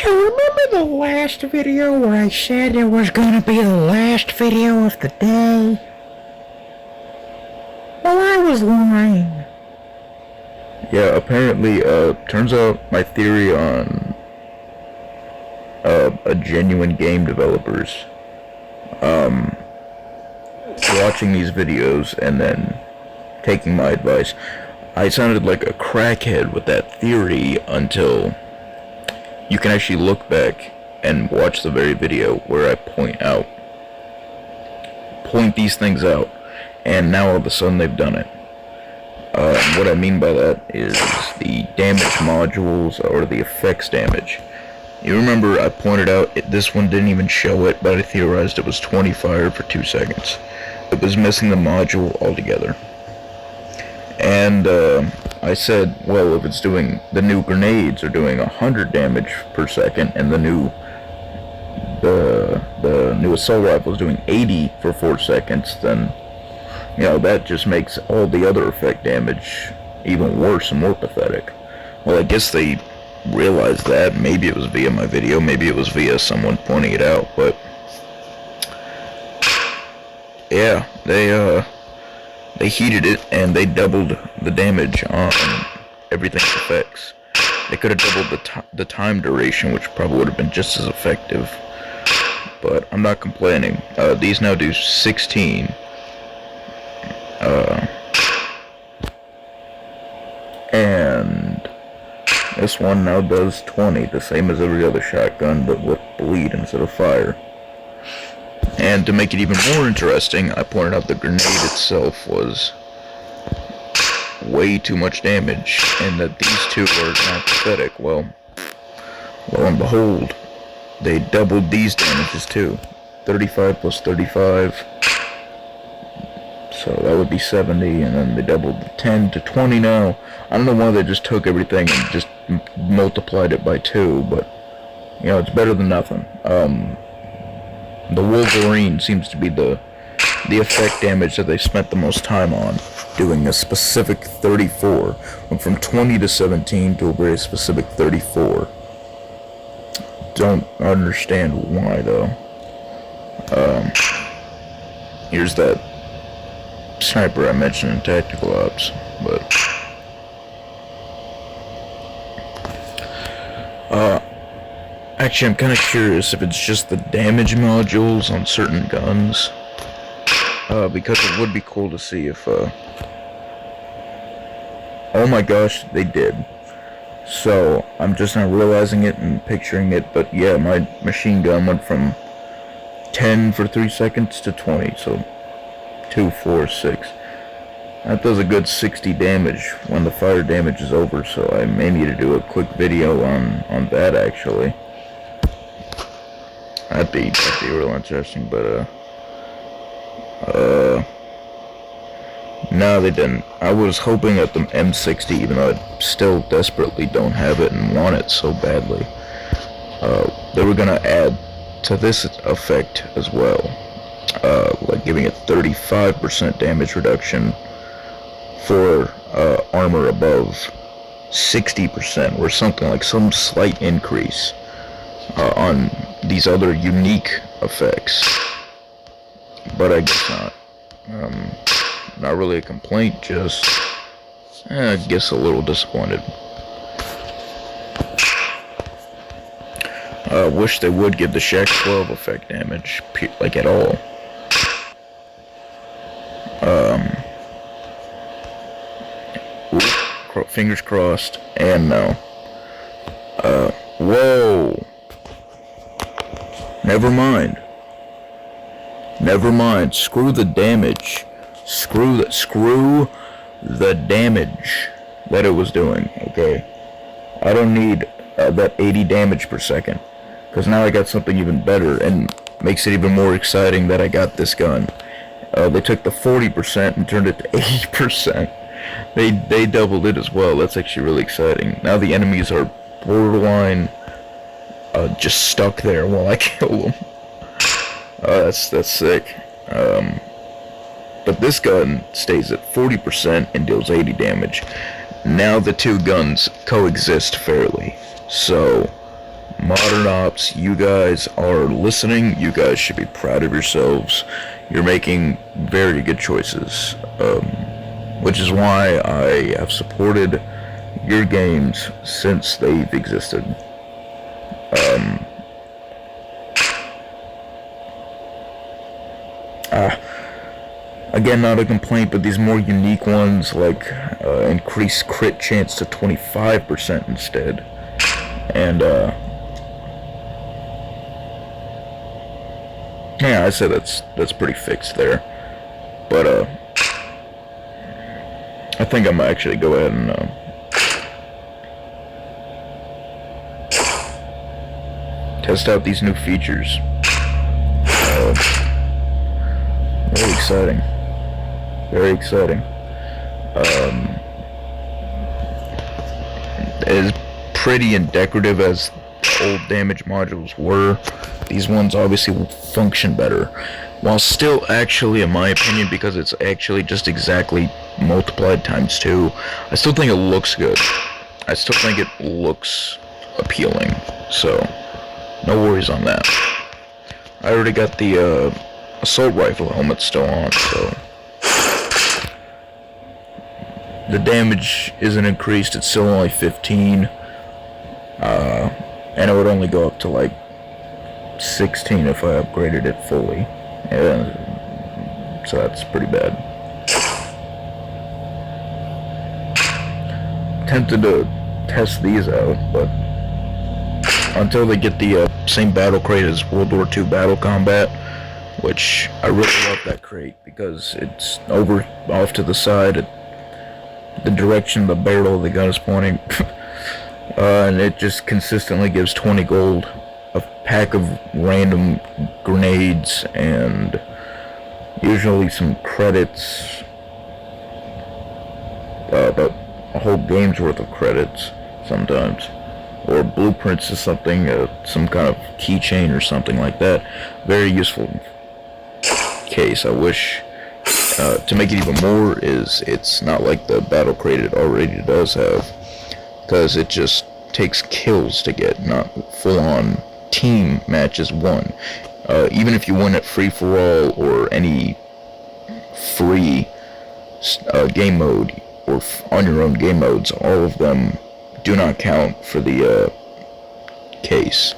So remember the last video where I said it was gonna be the last video of the day? Well, I was lying. Yeah, apparently, turns out my theory on, a genuine game developers, watching these videos and then taking my advice. I sounded like a crackhead with that theory until you can actually look back and watch the very video where I point these things out, and now all of a sudden they've done it. What I mean by that is the damage modules or the effects damage. You remember I pointed out this one didn't even show it, but I theorized it was 20 fire for 2 seconds. It was missing the module altogether. And I said, well, if it's doing, the new grenades are doing 100 damage per second, and the new assault rifle is doing 80 for 4 seconds, then that just makes all the other effect damage even worse and more pathetic. Well, I guess they realized that. Maybe it was via my video, maybe it was via someone pointing it out, but yeah, they heated it and they doubled the damage on everything's effects. They could have doubled the time duration, which probably would have been just as effective, but I'm not complaining. These now do 16. And this one now does 20, the same as every other shotgun, but with bleed instead of fire. And to make it even more interesting, I pointed out the grenade itself was way too much damage, and that these two are not pathetic. Well, lo and behold, they doubled these damages too. 35 plus 35. So that would be 70, and then they doubled the 10 to 20 now. I don't know why they just took everything and just multiplied it by 2, but, it's better than nothing. The Wolverine seems to be the effect damage that they spent the most time on, doing a specific 34. Went from 20 to 17 to a very specific 34. Don't understand why, though. Here's that sniper I mentioned in Tactical Ops, but actually I'm kind of curious if it's just the damage modules on certain guns, because it would be cool to see if oh my gosh, they did. So I'm just not realizing it and picturing it, but yeah, my machine gun went from 10 for 3 seconds to 20, so 2, 4, 6. That does a good 60 damage when the fire damage is over, so I may need to do a quick video on that, actually. That'd be real interesting, but no, they didn't. I was hoping at the M60, even though I still desperately don't have it and want it so badly, they were gonna add to this effect as well. Like giving it 35% damage reduction for armor above 60%, or something like some slight increase on these other unique effects. But I guess not. Not really a complaint, just I guess a little disappointed. Wish they would give the Shack 12 effect damage, like at all. Fingers crossed, and no. Whoa. Never mind. Screw the damage. Screw the damage that it was doing, okay? I don't need that 80 damage per second, because now I got something even better, and makes it even more exciting that I got this gun. They took the 40% and turned it to 80%. They doubled it as well. That's actually really exciting. Now the enemies are borderline just stuck there while I kill them. That's sick. But this gun stays at 40% and deals 80 damage. Now the two guns coexist fairly. So Modern Ops, you guys are listening. You guys should be proud of yourselves. You're making very good choices, which is why I have supported your games since they've existed. Again, not a complaint, but these more unique ones, like increase crit chance to 25% instead. And, yeah, I said that's pretty fixed there. But, I think I'm actually go ahead and, test out these new features. Very exciting. Very exciting. As pretty and decorative as the old damage modules were, these ones obviously will function better. While still actually, in my opinion, because it's actually just exactly multiplied times 2, I still think it looks good. I still think it looks appealing. So, no worries on that. I already got the assault rifle helmet still on, so the damage isn't increased. It's still only 15, and it would only go up to like 16 if I upgraded it fully. So that's pretty bad. Tempted to test these out, but until they get the same battle crate as World War II Battle Combat, which I really love that crate because it's over off to the side at the direction the barrel of the gun is pointing, and it just consistently gives 20 gold, a pack of random grenades, and usually some credits, about a whole game's worth of credits sometimes, or blueprints to something, some kind of keychain or something like that. Very useful case. I wish to make it even more is it's not like the battle crate it already does have, because it just takes kills to get, not full-on team matches won. Even if you win at free-for-all or any free game mode or on your own game modes, all of them do not count for the case.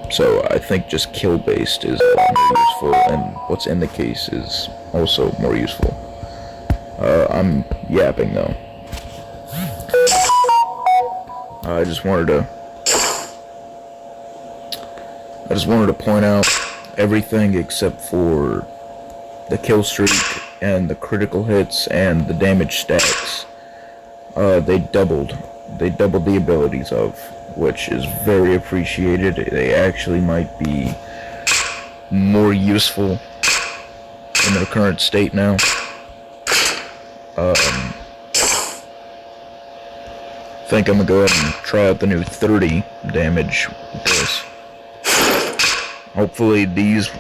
So I think just kill-based is a lot more useful, and what's in the case is also more useful. I'm yapping though. I just wanted to point out everything except for the kill streak and the critical hits and the damage stacks. They doubled the abilities of, which is very appreciated. They actually might be more useful in their current state now. I think I'm gonna go ahead and try out the new 30 damage with this. Hopefully these,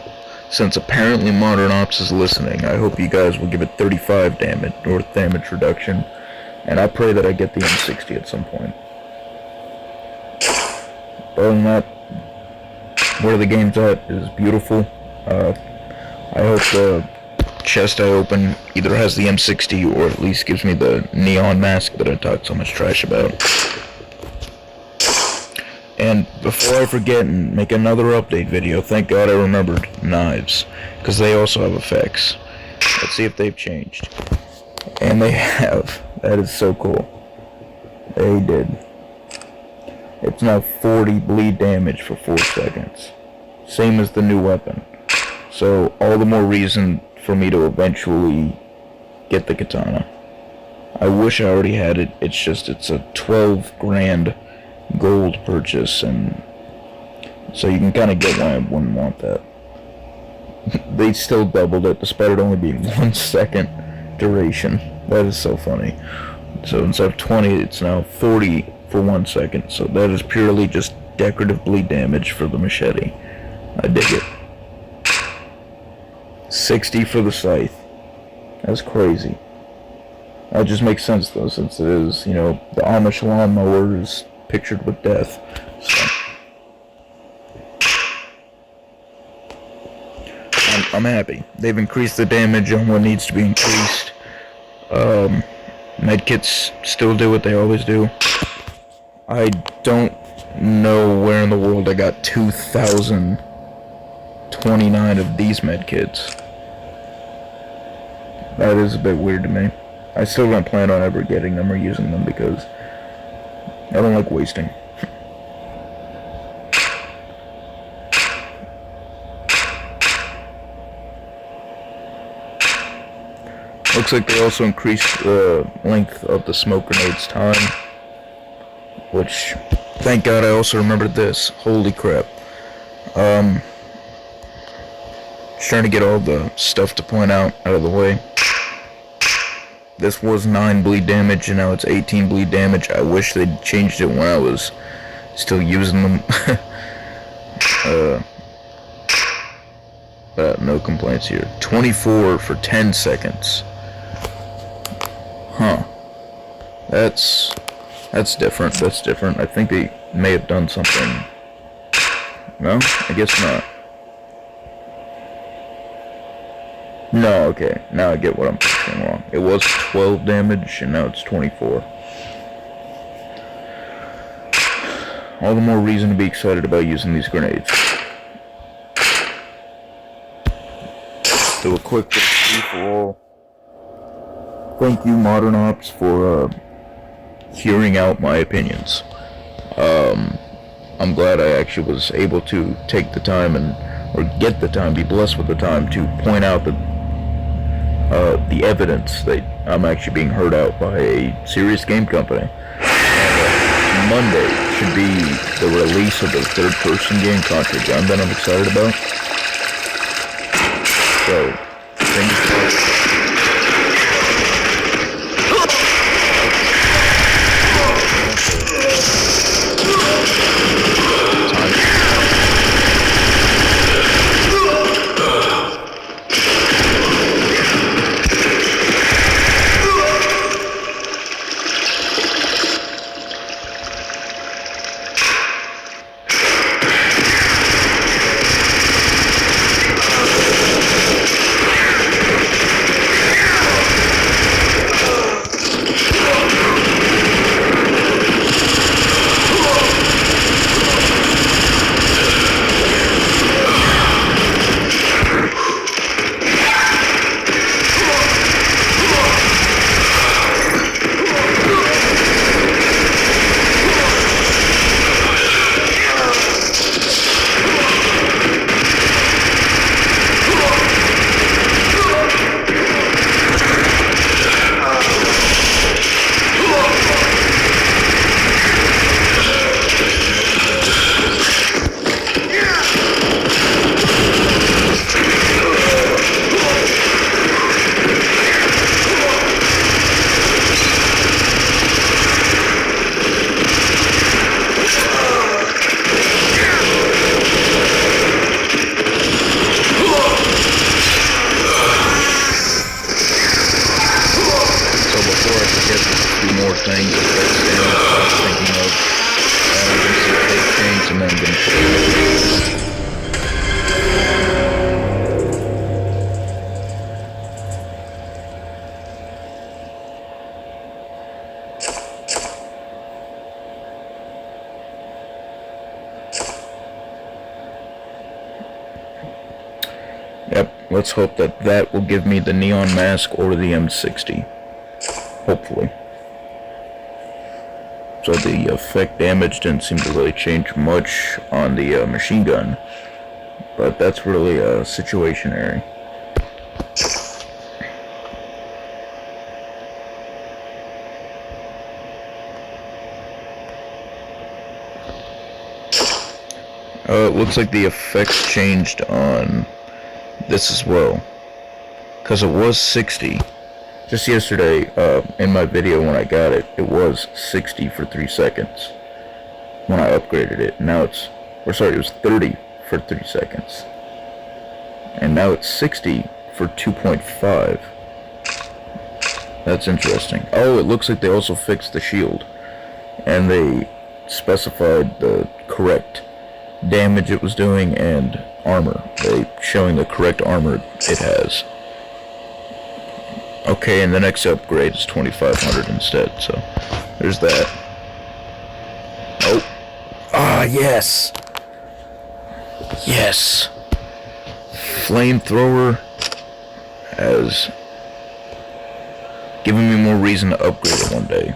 since apparently Modern Ops is listening, I hope you guys will give it 35 damage, or damage reduction, and I pray that I get the M60 at some point. Other than that, where the game's at is beautiful. I hope the chest I open either has the M60 or at least gives me the neon mask that I talked so much trash about. And before I forget and make another update video, thank God I remembered knives, because they also have effects. Let's see if they've changed. And they have. That is so cool. They did. It's now 40 bleed damage for 4 seconds. Same as the new weapon. So, all the more reason for me to eventually get the katana. I wish I already had it. It's just, it's a 12 grand gold purchase, and so you can kind of get why I wouldn't want that. They still doubled it, despite it only being 1 second duration. That is so funny. So instead of 20, it's now 40 for 1 second. So that is purely just decorative bleed damage for the machete. I dig it. 60 for the scythe. That's crazy. That just makes sense though, since it is, you know, the Amish lawnmower is pictured with death. I'm happy. They've increased the damage on what needs to be increased. Medkits still do what they always do. I don't know where in the world I got 2,029 of these medkits. That is a bit weird to me. I still don't plan on ever getting them or using them because I don't like wasting. Looks like they also increased the length of the smoke grenade's time. Which, thank God I also remembered this. Holy crap. Just trying to get all the stuff to point out of the way. This was 9 bleed damage and now it's 18 bleed damage. I wish they'd changed it when I was still using them. But no complaints here. 24 for 10 seconds. Huh. That's different. That's different. I think they may have done something. No? I guess not. No, okay. Now I get what I'm saying wrong. It was 12 damage, and now it's 24. All the more reason to be excited about using these grenades. Do a quick free-for-all. Thank you, Modern Ops, for hearing out my opinions. I'm glad I actually was able to take the time or get the time, be blessed with the time to point out the evidence that I'm actually being heard out by a serious game company. And, Monday should be the release of the third-person game Contra Gun that I'm excited about. So, fingers crossed. Yep, let's hope that will give me the Neon Mask or the M60. Hopefully. So the effect damage didn't seem to really change much on the machine gun. But that's really situationary. It looks like the effects changed on this as well, because it was 60 just yesterday. In my video when I got it, it was 60 for 3 seconds when I upgraded it. Now it was 30 for 3 seconds, and now it's 60 for 2.5. That's interesting. Oh, it looks like they also fixed the shield, and they specified the correct damage it was doing and armor. They showing the correct armor it has. Okay, and the next upgrade is 2500 instead, so there's that. Oh. Ah, yes! Yes! Flamethrower has given me more reason to upgrade it one day.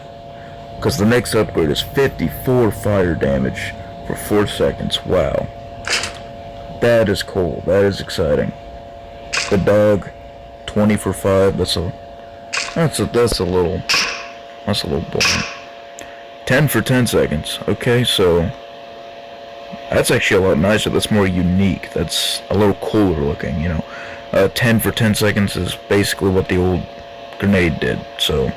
Because the next upgrade is 54 fire damage for 4 seconds. Wow. That is cool. That is exciting. The dog, 20 for 5. That's a little boring. 10 for 10 seconds. Okay, so that's actually a lot nicer. That's more unique. That's a little cooler looking, you know. 10 for 10 seconds is basically what the old grenade did. So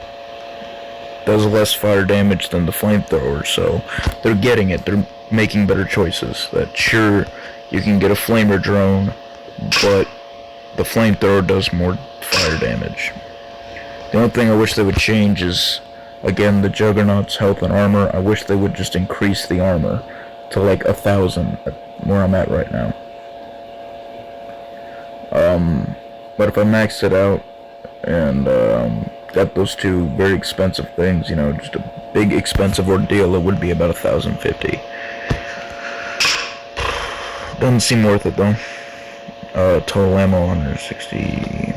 does less fire damage than the flamethrower. So they're getting it. They're making better choices. That sure, you can get a flamer drone, but the flamethrower does more fire damage. The only thing I wish they would change is, again, the Juggernaut's health and armor. I wish they would just increase the armor to like 1,000, where I'm at right now. But if I maxed it out and got those two very expensive things, you know, just a big expensive ordeal, it would be about 1,050. Doesn't seem worth it though. Total ammo 160.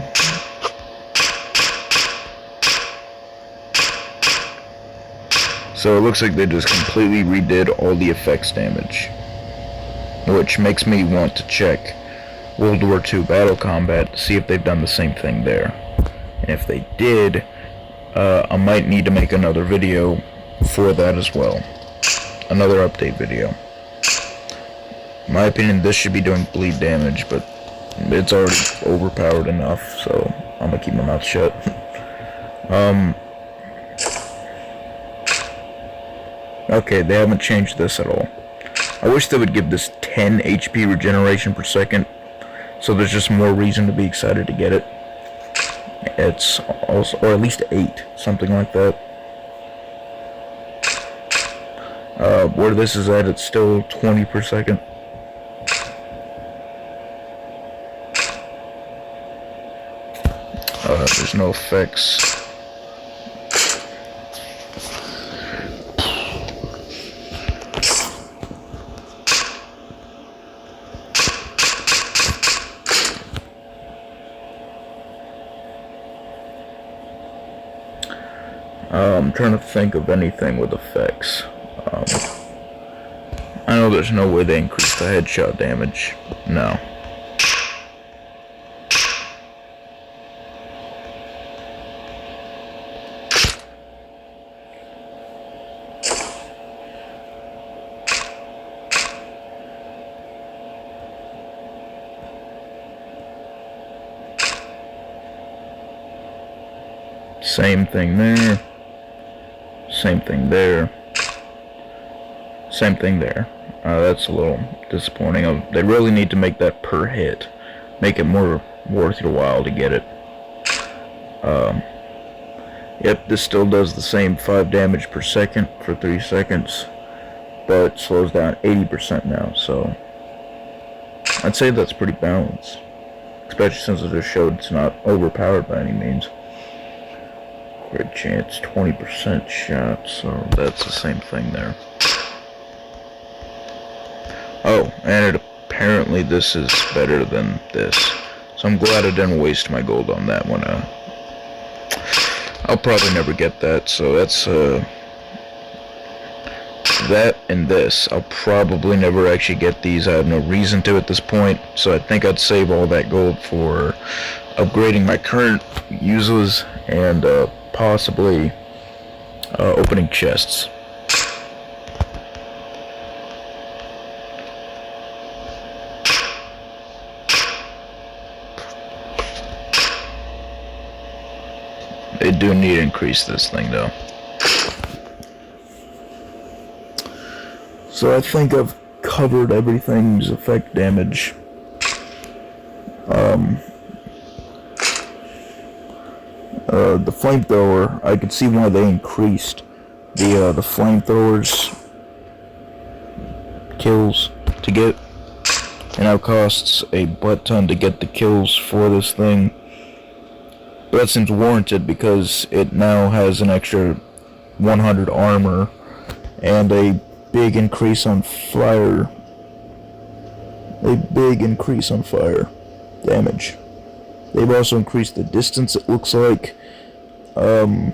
So it looks like they just completely redid all the effects damage, which makes me want to check World War II Battle Combat to see if they've done the same thing there. And if they did, I might need to make another video for that as well. Another update video. In my opinion, this should be doing bleed damage, but it's already overpowered enough, so I'm gonna keep my mouth shut. Okay, they haven't changed this at all. I wish they would give this 10 HP regeneration per second, so there's just more reason to be excited to get it. It's also, or at least 8, something like that. Where this is at, it's still 20 per second. There's no effects. I'm trying to think of anything with effects. I know there's no way they increase the headshot damage. No. Same thing there. Same thing there. Same thing there. That's a little disappointing. They really need to make that per hit. Make it more worth your while to get it. Yep, this still does the same 5 damage per second for 3 seconds. But slows down 80% now, so I'd say that's pretty balanced. Especially since it just showed it's not overpowered by any means. Crit chance 20% shot, so that's the same thing there. Oh, and apparently this is better than this. So I'm glad I didn't waste my gold on that one. I'll probably never get that, so that's that and this. I'll probably never actually get these. I have no reason to at this point, so I think I'd save all that gold for upgrading my current uses and possibly opening chests. They do need to increase this thing though. So I think I've covered everything's effect damage. The flamethrower, I could see why they increased the flamethrowers kills to get, and now costs a butt ton to get the kills for this thing. But that seems warranted because it now has an extra 100 armor and a big increase on fire. Damage. They've also increased the distance, it looks like. The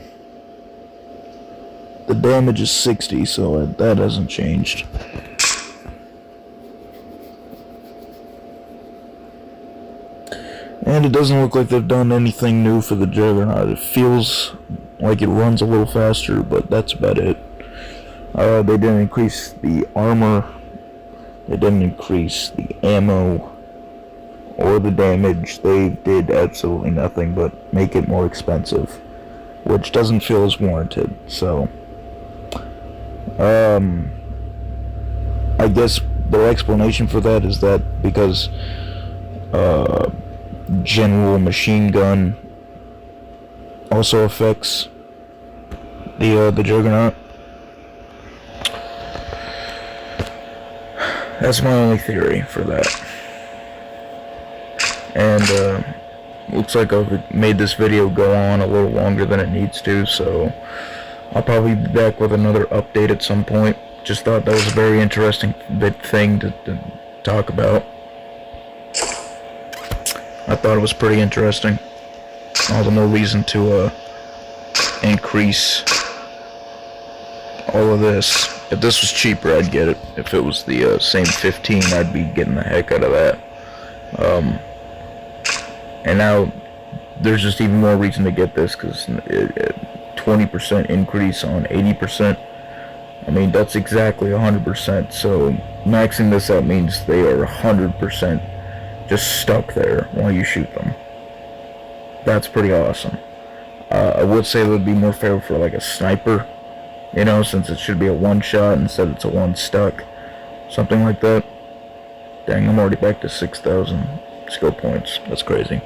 damage is 60, so that hasn't changed. And it doesn't look like they've done anything new for the Juggernaut. It feels like it runs a little faster, but that's about it. They didn't increase the armor. They didn't increase the ammo or the damage. They did absolutely nothing but make it more expensive, which doesn't feel as warranted. So, I guess the explanation for that is that because General Machine Gun also affects the Juggernaut. That's my only theory for that. And looks like I've made this video go on a little longer than it needs to, so I'll probably be back with another update at some point. Just thought that was a very interesting thing to talk about. I thought it was pretty interesting. Although no reason to increase all of this. If this was cheaper, I'd get it. If it was the same 15, I'd be getting the heck out of that. And now there's just even more reason to get this, because 20% increase on 80%. I mean, that's exactly 100%. So maxing this out means they are 100% just stuck there while you shoot them. That's pretty awesome. I would say it would be more fair for like a sniper, you know, since it should be a one shot instead it's a one stuck. Something like that. Dang, I'm already back to 6,000 skill points. That's crazy.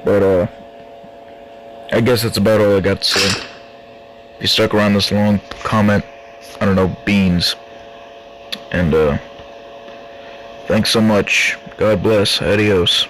But I guess that's about all I got to say. If you stuck around this long, comment, I don't know, beans. And thanks so much. God bless. Adios.